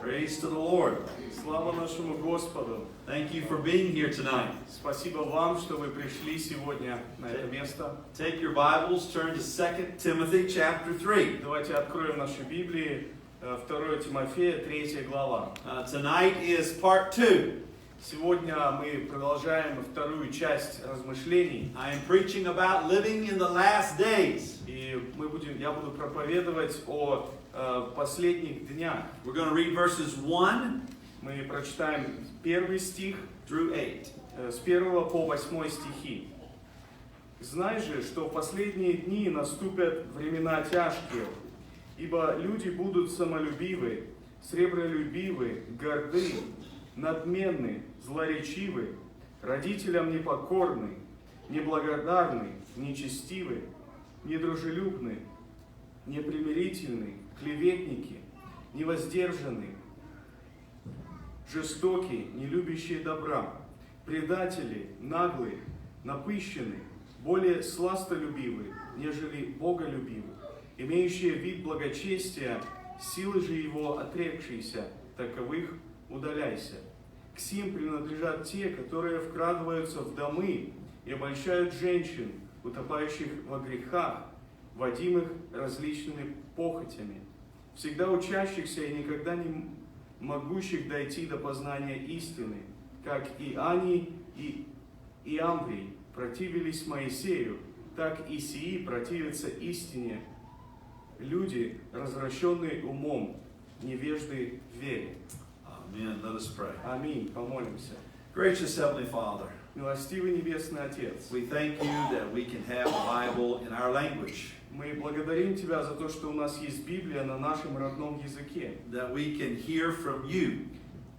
Praise to the Lord. Слава нашему Господу. Thank you for being here tonight. Спасибо вам, что вы пришли сегодня на это место. Take your Bibles, turn to 2 Timothy chapter 3. Давайте откроем наши Библии, 2 Тимофея, 3 глава. Tonight is part 2. Сегодня мы продолжаем вторую часть размышлений. I am preaching about living in the last days. И я буду проповедовать о последних днях. We're going to read verses 1 Мы прочитаем 1 стих through 8. с 1 по 8 стихи. «Знай же, что в последние дни наступят времена тяжкие, ибо люди будут самолюбивы, сребролюбивы, горды, надменны, злоречивы, родителям непокорны, неблагодарны, нечестивы, недружелюбны, непримирительны, клеветники, невоздержаны, жестокие, не любящие добра, предатели, наглые, напыщенные, более сластолюбивые, нежели боголюбивы, имеющие вид благочестия, силы же его отрекшиеся, таковых удаляйся. К сим принадлежат те, которые вкрадываются в домы и обольщают женщин, утопающих во грехах, водимых различными похотями, всегда учащихся и никогда не могущих дойти до познания истины, как и Ани и Амврий противились Моисею, так и сии противятся истине, люди, развращенные умом, невежды в вере». Amen. Let us pray. Аминь. Помолимся. Gracious Heavenly Father, Милостивый Небесный Отец, we thank you that we can have a Bible in our language, мы благодарим Тебя за то, что у нас есть Библия на нашем родном языке, that we can hear from you,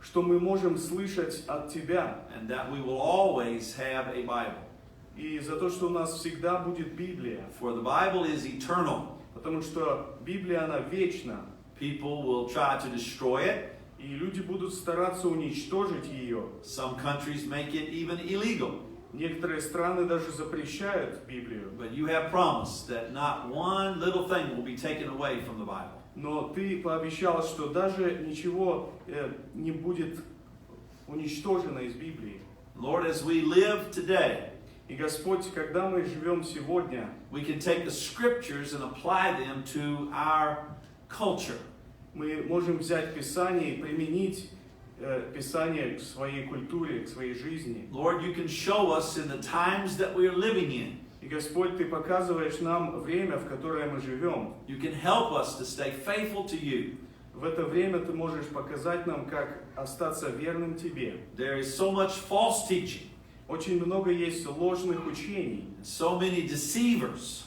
что мы можем слышать от Тебя, and that we will always have a Bible. и за то, что у нас всегда будет Библия, For the Bible is eternal. потому что Библия, она вечна, People will try to destroy it. и люди будут стараться уничтожить ее. Some countries make it even illegal. Некоторые страны даже запрещают Библию, But you have promised that not one little thing will be taken away from the Bible. но Ты пообещал, что даже ничего не будет уничтожено из Библии. Lord, as we live today, И Господь, когда мы живем сегодня, we can take the scriptures and apply them to our culture. мы можем взять Писание и применить Писание к своей культуре, к своей жизни. Lord, you can show us in the times that we are living in. И Господь, Ты показываешь нам время, в которое мы живем. You can help us to stay faithful to you. В это время Ты можешь показать нам, как остаться верным Тебе. There is so much false teaching, Очень много есть ложных учений, and so many deceivers.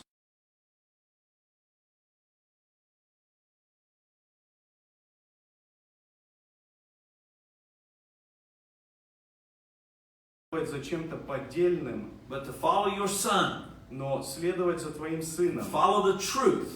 за чем-то поддельным, But to follow your Son, но следовать за Твоим Сыном, follow the truth,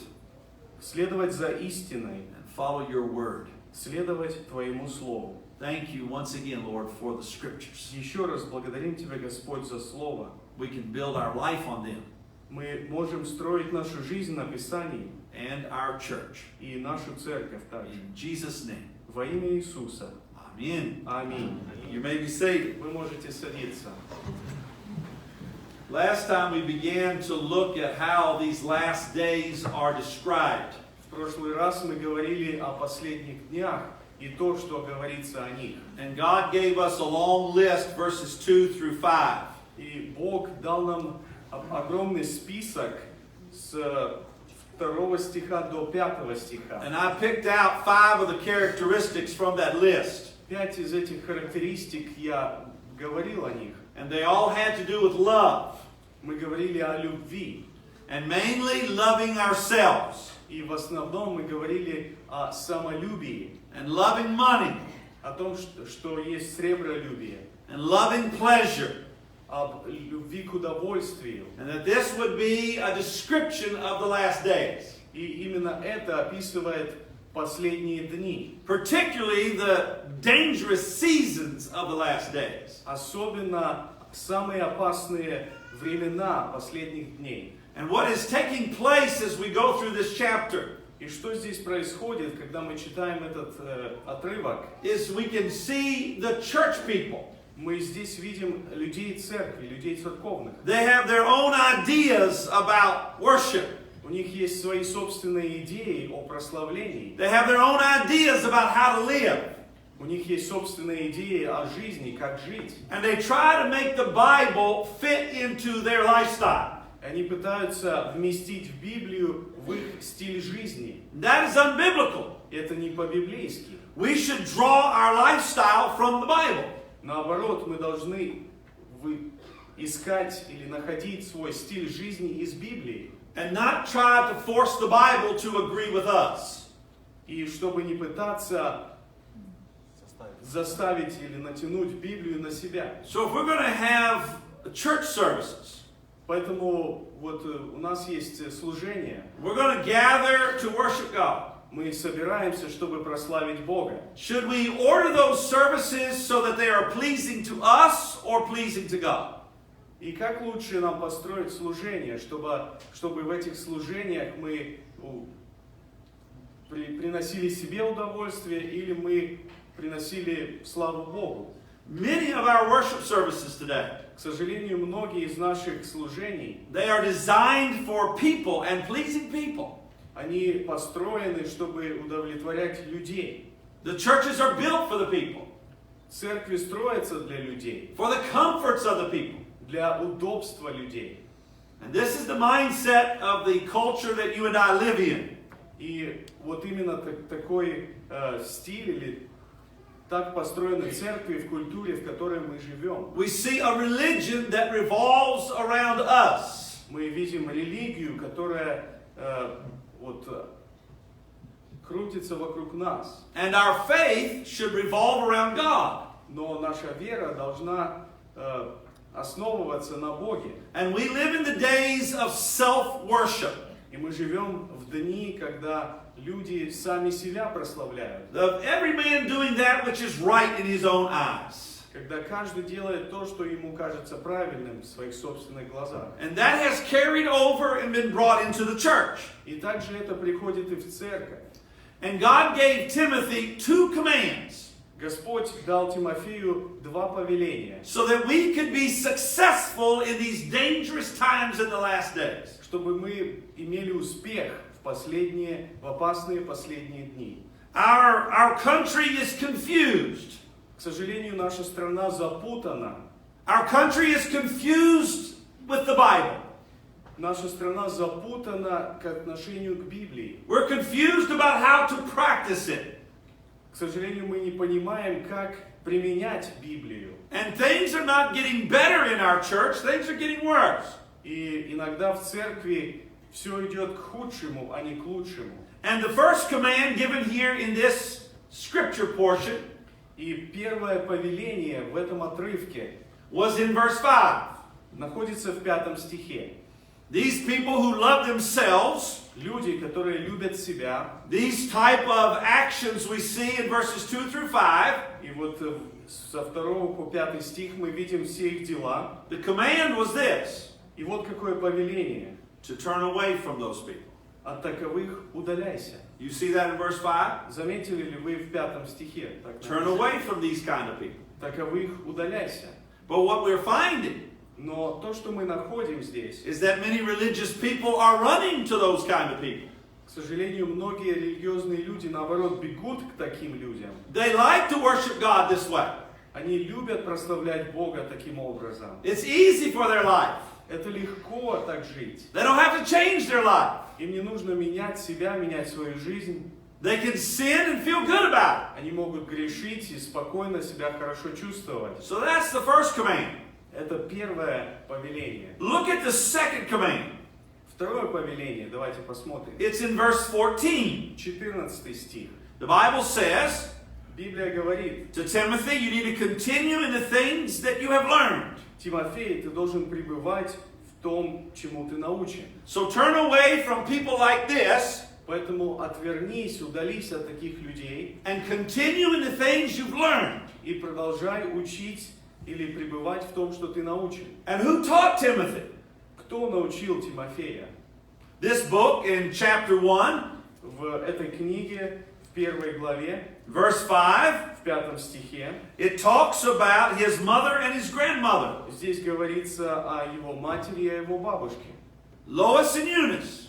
следовать за истиной, and follow your word. следовать Твоему Слову. Thank you once again, Lord, for the scriptures. Еще раз благодарим Тебя, Господь, за Слово. We can build our life on them Мы можем строить нашу жизнь на Писании and our church. и нашу церковь также. In Jesus' name, Во имя Иисуса. amen. Аминь. You may be seated. Вы можете садиться. Last time we began to look at how these last days are described. В прошлый раз мы говорили о последних днях и то, что говорится о них. And God gave us a long list, verses 2 through 5. И Бог дал нам огромный список с 2 стиха до 5 стиха. And I picked out 5 of the characteristics from that list. 5 из этих характеристик я говорил о них. And they all had to do with love. Мы говорили о любви. And mainly loving ourselves. И в основном мы говорили о самолюбии. And loving money. О том, что есть сребролюбие. And loving pleasure. Об любви к удовольствию. And that this would be a description of the last days. И именно это описывает последние дни. Particularly the dangerous seasons of the last days. Особенно самые опасные времена последних дней. And what is taking place as we go through this chapter И что здесь происходит, когда мы читаем этот отрывок? is we can see the church people. Мы здесь видим людей церкви, людей церковных. They have their own ideas about worship. У них есть свои собственные идеи о прославлении. They have their own ideas about how to live. У них есть собственные идеи о жизни, как жить. And they try to make the Bible fit into their lifestyle. Они пытаются вместить в Библию в их стиль жизни. That is unbiblical. Это не по-библейски. We should draw our lifestyle from the Bible. Наоборот, мы должны искать или находить свой стиль жизни из Библии. And not try to force the Bible to agree with us. И чтобы не пытаться заставить или натянуть Библию на себя. So if we're going to have church services, Поэтому вот у нас есть служение. we're going to gather to worship God. Мы собираемся, чтобы прославить Бога. Should we order those services so that they are pleasing to us or pleasing to God? И как лучше нам построить служение, чтобы в этих служениях мы приносили себе удовольствие или мы приносили славу Богу? Many of our worship services today, К сожалению, многие из наших служений, they are designed for people and pleasing people. они построены, чтобы удовлетворять людей. The churches are built for the people, Церкви строятся для людей, for the comforts of the people. для удобства людей. And this is the mindset of the culture that you and I live in. И вот именно такой стиль или так построены церкви в культуре, в которой мы живем. We see a religion that revolves around us. Мы видим религию, которая крутится вокруг нас. And our faith should revolve around God. Но наша вера должна основываться на Боге. And we live in the days of self-worship. И мы живем в дни, когда люди сами себя прославляют. Of every man doing that which is right in his own eyes. Когда каждый делает то, что ему кажется правильным в своих собственных глазах. And that has carried over and been brought into the church. И также это приходит и в церковь. And God gave Timothy 2 commands. Господь дал Тимофею 2 повеления, So that we could be successful in these dangerous times in the last days. чтобы мы имели успех в опасные последние дни. Our country is confused. К сожалению, наша страна запутана. Our country is confused with the Bible. Наша страна запутана к отношению к Библии. We're confused about how to practice it. К сожалению, мы не понимаем, как применять Библию. And things are not getting better in our church, things are getting worse. И иногда в церкви все идет к худшему, а не к лучшему. And the first command given here in this scripture portion И первое повеление в этом отрывке was in verse 5. находится в 5 стихе. These people who love themselves, Люди, которые любят себя, these type of actions we see in verses 2 through 5, и вот со 2 по 5 стих мы видим все их дела. the command was this, И вот какое повеление. to turn away from those people. От таковых удаляйся. You see that in verse 5? Заметили ли вы в 5 стихе? Так Turn написано. away from these kind of people. Таковых удаляйся. But what we're finding Но то, что мы находим здесь, is that many religious people are running to those kind of people. к сожалению, многие религиозные люди, наоборот, бегут к таким людям. They like to worship God this way. Они любят прославлять Бога таким образом. It's easy for their life. Это легко так жить. They don't have to change their life. Им не нужно менять себя, менять свою жизнь. They can sin and feel good about Они могут грешить и спокойно себя хорошо чувствовать. it. So that's the first command. Это первое повеление. Look at the second command. Второе повеление, давайте посмотрим. It's in verse 14. 14 стих. The Bible says Библия говорит: to Timothy, you need to continue in the things that you have learned. Тимофей, ты должен пребывать в том, чему ты научен. So turn away from people like this Поэтому отвернись, удались от таких людей and continue in the things you've learned. и продолжай учить или пребывать в том, что ты научен. And who taught Timothy? Кто научил Тимофея? This book in chapter 1, в этой книге, в 1 главе, verse 5, в 5 стихе, it talks about his mother and his grandmother, здесь говорится о его матери и о его бабушке, Lois and Eunice.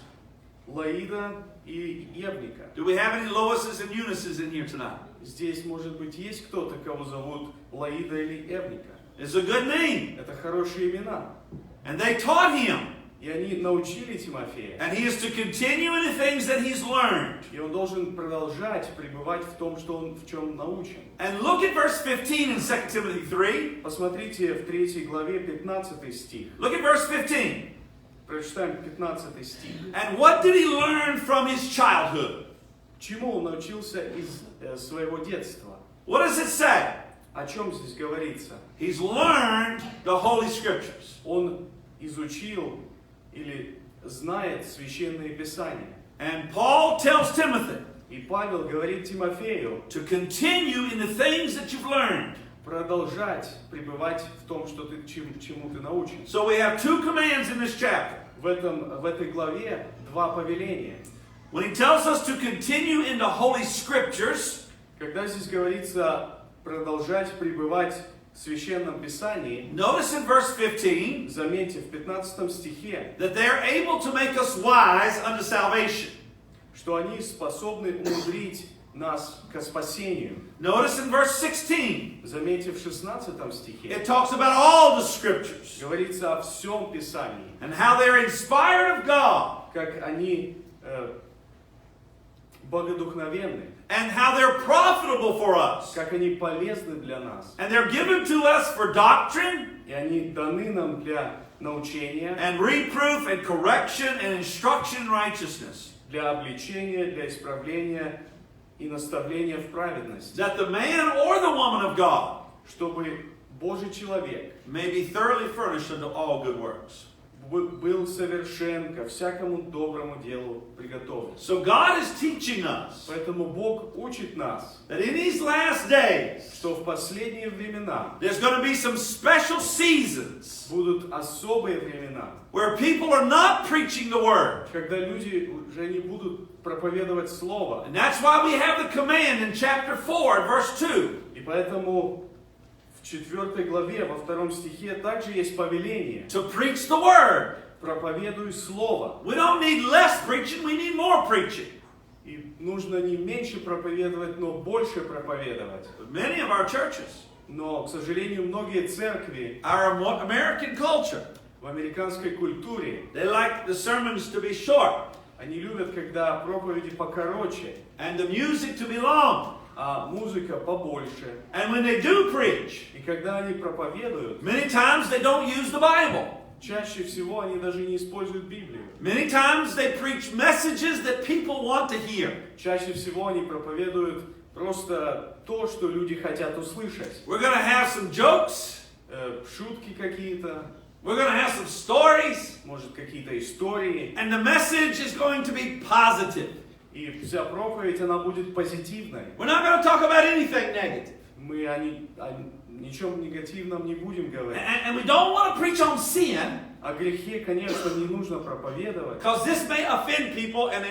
Лаида и Евника. Do we have any Loises and Eunices in here tonight? Здесь, может быть, есть кто-то, кого зовут Лаида или Евника. It's a good name. Это хорошие имена. And they taught him. И они научили Тимофея. And he is to continue in the things that he's learned. И он должен продолжать пребывать в том, что он в чем научен. And look at verse 15 in 2 Timothy 3. Посмотрите в 3 главе 15 стих. Look at verse 15. Прочитаем 15 стих. And what did he learn from his childhood? Чему он научился из своего детства? What does it say? О чем здесь говорится? He's learned the Holy Scriptures. Он изучил или знает священные писания. And Paul tells Timothy И Павел говорит Тимофею to continue in the things that you've learned. продолжать пребывать в том, что ты, чему ты научен. So we have two commands in this chapter. В этой главе два повеления. When he tells us to continue in the Holy Scriptures, Когда здесь говорится продолжать пребывать в Священном Писании, notice in verse 15 заметьте, в 15 стихе, that they are able to make us wise unto salvation. что они способны умудрить нас к спасению. Notice in verse 16, Заметьте, в 16 стихе it talks about all the Scriptures говорится о всем Писании, and how they're inspired of God как они богодухновенны, and how they're profitable for us. как они полезны для нас. And they're given to us for doctrine И они даны нам для научения, and reproof and correction and instruction in righteousness, для обличения, для исправления и наставления в праведности, that the man or the woman of God чтобы Божий человек may be thoroughly furnished unto all good works. был совершен, ко всякому доброму делу приготовлен. So God is teaching us Поэтому Бог учит нас, that in these last days, что в последние времена there's going to be some special seasons будут особые времена, where people are not preaching the word. когда люди уже не будут проповедовать Слово. And that's why we have the command in chapter 4 and verse 2. И поэтому в 4 главе, во 2 стихе также есть повеление: To preach the word. проповедуй Слово. We don't need less preaching, we need more preaching. И нужно не меньше проповедовать, но больше проповедовать. But many of our churches, Но, к сожалению, многие церкви our American culture, в американской культуре, they like the sermons to be short они любят, когда проповеди покороче, and the music to be long. а музыка побольше. And when they do preach, И когда они проповедуют, many times they don't use the Bible. чаще всего они даже не используют Библию. Many times they preach messages that people want to hear. Чаще всего они проповедуют просто то, что люди хотят услышать. We're going to have some jokes. Шутки какие-то, We're going to have some stories. может, какие-то истории. And the message is going to be positive. И вся проповедь, она будет позитивной. We're not going to talk about anything negative. Мы о ничем негативном не будем говорить. And we don't want to preach on sin, О грехе, конечно, не нужно проповедовать, because this may offend people and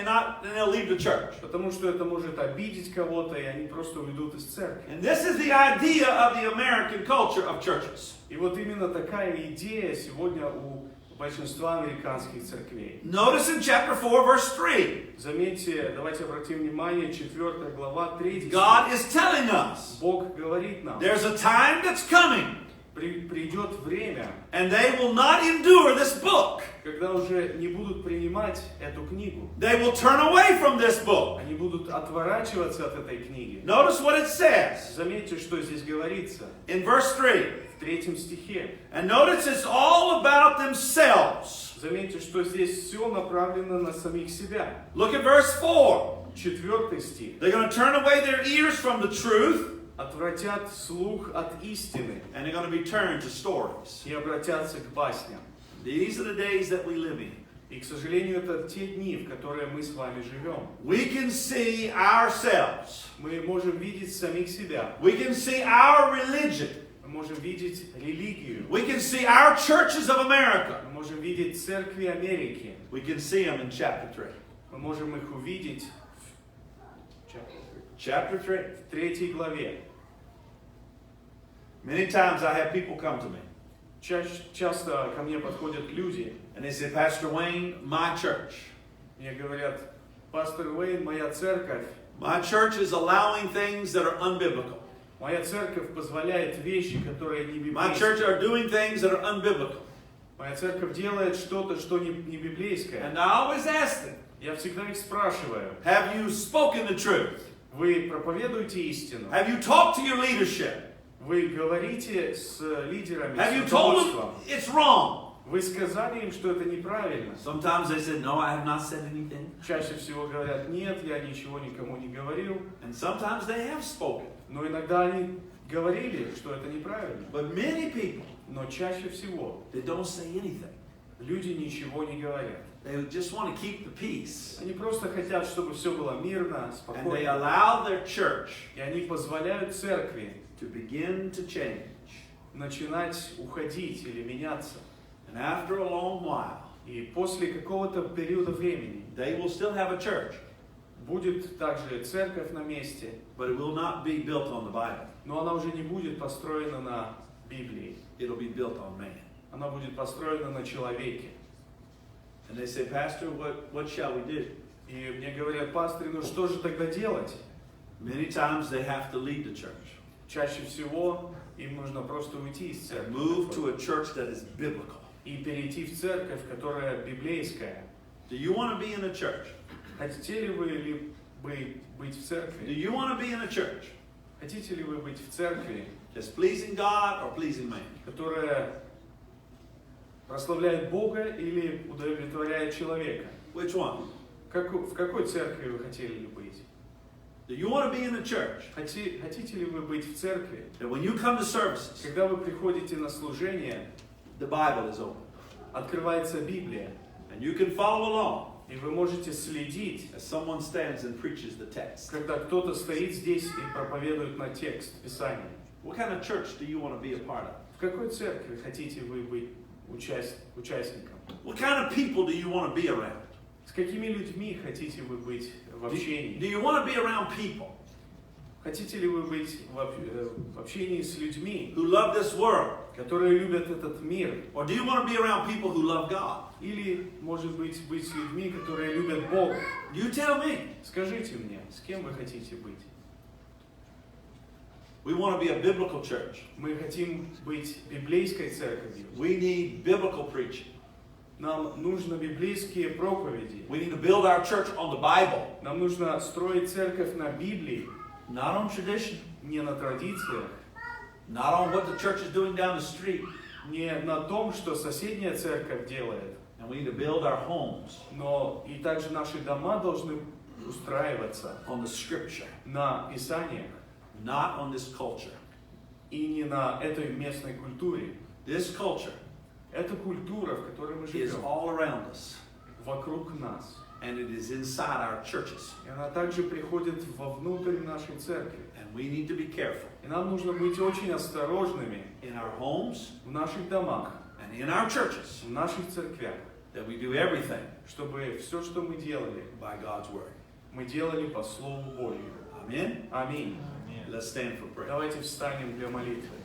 they'll leave the church. потому что это может обидеть кого-то, и они просто уйдут из церкви. And this is the idea of the American culture of churches. И вот именно такая идея сегодня у большинства американских церквей. Notice in chapter 4, verse 3, Заметьте, давайте обратим внимание, 4 глава, 3 стих. God is telling us Бог говорит нам, there's a time that's coming, придет время, and they will not endure this book. когда уже не будут принимать эту книгу. They will turn away from this book. Они будут отворачиваться от этой книги. Notice what it says Заметьте, что здесь говорится in verse 3. в 3 стихе. And notice it's all about themselves. Заметьте, что здесь все направлено на самих себя. Look at verse 4. 4 стих. They're going to turn away their ears from the truth, Отвратят слух от истины and they're going to be turned to stories. и обратятся к басням. These are the days that we live in. И, к сожалению, это те дни, в которые мы с вами живем. We can see ourselves. Мы можем видеть самих себя. We can see our religion. Мы можем видеть религию. We can see our churches of America. Мы можем видеть церкви Америки. We can see them in chapter 3. Мы можем их увидеть Chapter 3. В 3 главе. Many times I have people come to me Часто ко мне подходят люди, and they say, Pastor Wayne, my church. мне говорят: пастор Уэйн, моя церковь is allowing things that are unbiblical. Моя церковь позволяет вещи, которые не My church библейские. are doing things that are unbiblical. Моя церковь делает что-то, что не библейское. And I always ask them, Я всегда их спрашиваю: have you spoken the truth? вы проповедуете истину? Have you talked to your leadership? Вы говорите с лидерами, Have you с told them руководством? it's wrong? Вы сказали им, что это неправильно? Sometimes they say, no, I have not said anything. Чаще всего говорят: нет, я ничего никому не говорил. And sometimes they have spoken. Но иногда они говорили, что это неправильно. But many people, Но чаще всего they don't say anything. люди ничего не говорят. They just want to keep the peace. Они просто хотят, чтобы все было мирно, And they спокойно. allow their church И они позволяют церкви to begin to change. начинать уходить или меняться. And after a long while, И после какого-то периода времени they will still have a church, будет также церковь на месте, but it will not be built on the Bible. но она уже не будет построена на Библии. It'll be built on man. Она будет построена на человеке. And they say, Pastor, what shall we do? И мне говорят: пастырь, ну что же тогда делать? Many times they have to leave the church Чаще всего им нужно просто уйти из and церкви move to a church that is biblical. и перейти в церковь, которая библейская. Do you want to be in a church? Хотите ли вы быть в Do церкви? you want to be in a church Хотите ли вы быть в церкви, that's pleasing God or pleasing man? которая прославляет Бога или удовлетворяет человека? Which one? В какой церкви вы хотели ли быть? Do you want to be in a church Хотите ли вы быть в церкви, that when you come to services, когда вы приходите на служение, the Bible is open открывается Библия, and you can follow along и вы можете следить, as someone stands and preaches the text? когда кто-то стоит здесь и проповедует на текст Писания? What kind of church do you want to be a part of? В какой церкви хотите вы быть участником? What kind of people do you want to be around? С какими людьми хотите вы быть в Do общении? you want to be around people Хотите ли вы быть в общении с людьми, who love this world? которые любят этот мир? Or do you want to be around people who love God? Или, может быть с людьми, которые любят Бога? You tell me. Скажите мне, с кем вы хотите быть? We want to be a biblical church. Мы хотим быть библейской церковью. We need biblical preaching. Нам нужно библейские проповеди. We need to build our church on the Bible, Нам нужно строить церковь на Библии, not on tradition, не на традициях, not on what the church is doing down the street. не на том, что соседняя церковь делает. And we need to build our homes Но и также наши дома должны устраиваться on the scripture, на Писаниях not on this culture. и не на этой местной культуре. This culture Это культура, в которой мы is живем, all around us, вокруг нас. and it is inside our churches. И она также приходит вовнутрь нашей церкви. And we need to be careful И нам нужно быть очень осторожными in our homes в наших домах, and in our churches в наших церквях, that we do everything чтобы все, что мы делали, by God's word. мы делали по Слову Божьему. Amen. Аминь. Let's stand for prayer. Давайте встанем для молитвы.